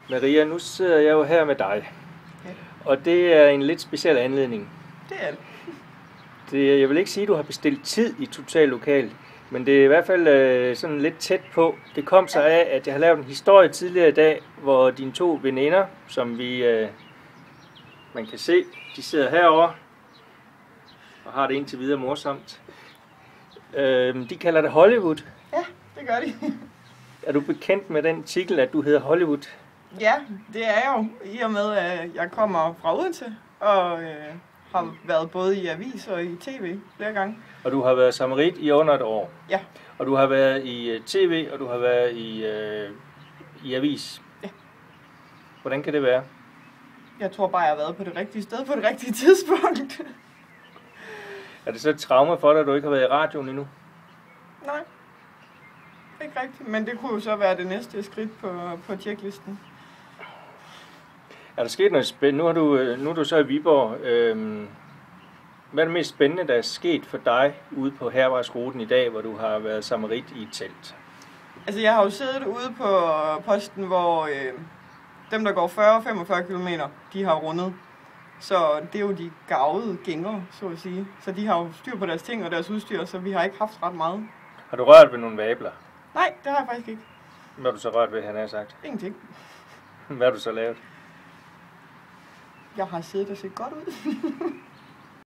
Maria, nu sidder jeg jo her med dig, Ja, og det er en lidt speciel anledning. det er det. Jeg vil ikke sige, at du har bestilt tid i Total Lokal, men det er i hvert fald sådan lidt tæt på. Det kom så af, at jeg har lavet en historie tidligere i dag, hvor dine to veninder, som man kan se, de sidder herovre og har det indtil videre morsomt. De kalder det Hollywood. Ja, det gør de. Er du bekendt med den titel, at du hedder Hollywood? Ja, det er jeg jo, i og med, at jeg kommer fra Odense, og har været både i avis og i tv flere gange. Og du har været samarit i under et år. Ja. Og du har været i tv, og du har været i avis. Ja. Hvordan kan det være? Jeg tror bare, jeg har været på det rigtige sted på det rigtige tidspunkt. Er det så et traume for dig, at du ikke har været i radioen endnu? Nej, ikke rigtigt, men det kunne jo så være det næste skridt på checklisten. Er der sket noget spændende? Nu er du så i Viborg. Hvad er det mest spændende, der er sket for dig ude på Hærvejsruten i dag, hvor du har været samarit i et telt? Altså, jeg har jo siddet ude på posten, hvor dem, der går 40-45 km, de har rundet. Så det er jo de gavede gængere, så at sige. Så de har jo styr på deres ting og deres udstyr, så vi har ikke haft ret meget. Har du rørt ved nogle vabler? Nej, det har jeg faktisk ikke. Hvad har du så rørt ved, han har sagt? Ingenting. Hvad har du så lavet? Jeg har siddet og set godt ud.